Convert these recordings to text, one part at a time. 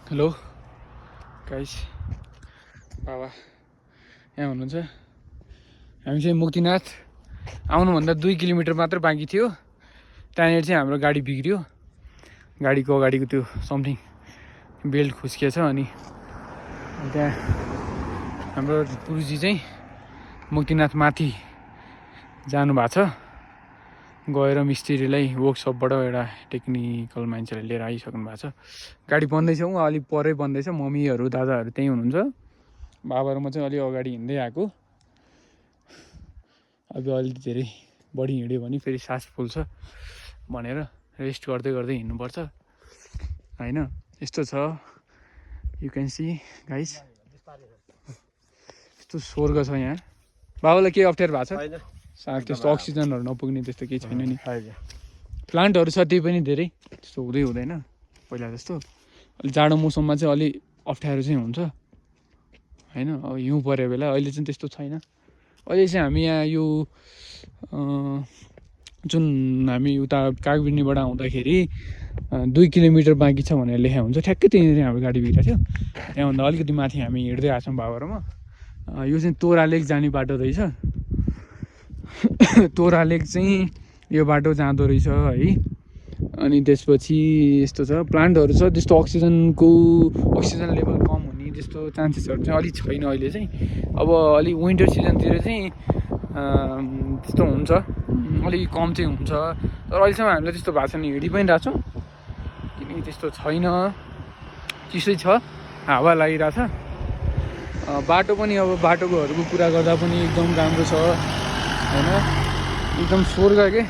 Hello guys, बाबा यहाँ हुनुहुन्छ। हामी चाहिँ मुक्तिनाथ आउनुभन्दा 2 किलोमिटर मात्र बाँकी थियो। त्यहाँनिर चाहिँ हाम्रो गाडी बिग्रियो। गाडीको अगाडिको त्यो समथिङ बेल्ट खुस्किएछ। अनि त्यहाँ हाम्रो गुरुजी चाहिँ मुक्तिनाथ माथि जानु भएको छ। गएर मिस्त्रीलाई वर्कसपबाट एउटा टेक्निकल मान्छेले लिएर आइसक्नु भएको छ। गाडी बन्दैछ, अलिक परै बन्दैछ। मम्मीहरू दादाहरू त्यहीँ हुनुहुन्छ। बाबा र म चाहिँ अलि अगाडि हिँड्दै आएको। अब अलि धेरै बढी हिँड्यो भने फेरि सास फुल्छ भनेर रेस्ट गर्दै गर्दै हिँड्नुपर्छ हैन। यस्तो छ, यु क्यान सी गाइस, यस्तो स्वर्ग छ यहाँ। बाबालाई केही अप्ठ्यारो भएको छ? सायद त्यस्तो अक्सिजनहरू नपुग्ने त्यस्तो केही छैन नि। प्लान्टहरू छ, त्यही पनि धेरै त्यस्तो हुँदैन पहिला जस्तो। अलि जाडो मौसममा चाहिँ अलि अप्ठ्यारो चाहिँ हुन्छ हैन। अब हिउँ पऱ्यो बेला अहिले चाहिँ त्यस्तो छैन। अहिले चाहिँ हामी यहाँ यो जुन हामी उता कागबिनीबाट आउँदाखेरि 2 किलोमिटर बाँकी छ भनेर लेखा हुन्छ। ठ्याक्कै त्यहीँनिर हाम्रो गाडी बिग्रेको थियो। त्यहाँभन्दा अलिकति माथि हामी हिँड्दै आएको छौँ बाबा र म। यो चाहिँ तोरा लेक जाने बाटो रहेछ। तोरा लेक चाहिँ यो बाटो जाँदो रहेछ है। अनि त्यसपछि यस्तो छ, प्लान्टहरू छ। त्यस्तो अक्सिजन लेभल कम हुने त्यस्तो चान्सेसहरू चाहिँ अलिक छैन अहिले चाहिँ। अब अलिक विन्टर सिजनतिर चाहिँ त्यस्तो हुन्छ, अलिक कम चाहिँ हुन्छ। तर अहिलेसम्म हामीलाई त्यस्तो भएको छैन, हिँडी पनि रहेको छौँ। किनकि त्यस्तो छैन, चिसै छ, हावा लागिरहेछ। बाटो पनि अब बाटोकोहरूको कुरा गर्दा पनि एकदम राम्रो छ हैन। एकदम स्वर्ग के,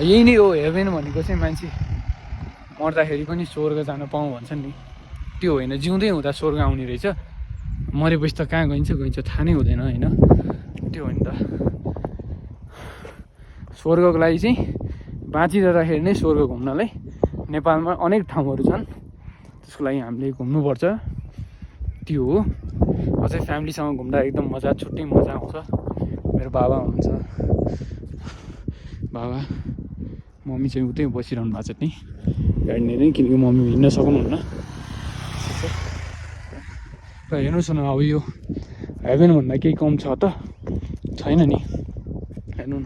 यही नै हो हेभेन भनेको चाहिँ। मान्छे मर्दाखेरि पनि स्वर्ग जान पाऊँ भन्छन् नि, त्यो होइन। जिउँदै हुँदा स्वर्ग आउने रहेछ, मरेपछि त कहाँ गइन्छ थाहा नै हुँदैन होइन। त्यो हो नि त। स्वर्गको लागि चाहिँ बाँचिरहँदाखेरि नै स्वर्ग घुम्नलाई नेपालमा अनेक ठाउँहरू छन्, त्यसको लागि हामीले घुम्नुपर्छ। त्यो हो। अझै फ्यामिलीसँग घुम्दा एकदम मजा, छुट्टै मजा आउँछ। मेरो बाबा हुनुहुन्छ, बाबा मम्मी चाहिँ उतै बसिरहनु भएको छ त्यहीँ गाडी नै, किनकि मम्मी हिँड्न सक्नुहुन्न। र हेर्नुहोस् न, अब यो हेभेन भन्दा केही कम छ त छैन नि। हेर्नु न,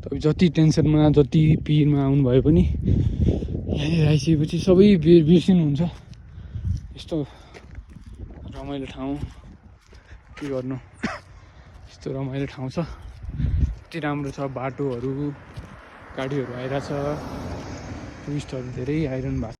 तपाईँ जति टेन्सनमा जति पिरमा आउनु भए पनि यहाँनिर आइसकेपछि सबै बिर्सिनुहुन्छ। यस्तो रमाइलो ठाउँ, के गर्नु, यस्तो रमाइलो ठाउँ छ। यति राम्रो छ बाटोहरू, गाडीहरू आइरहेछ, टुरिस्टहरू धेरै आइरहनु भएको छ।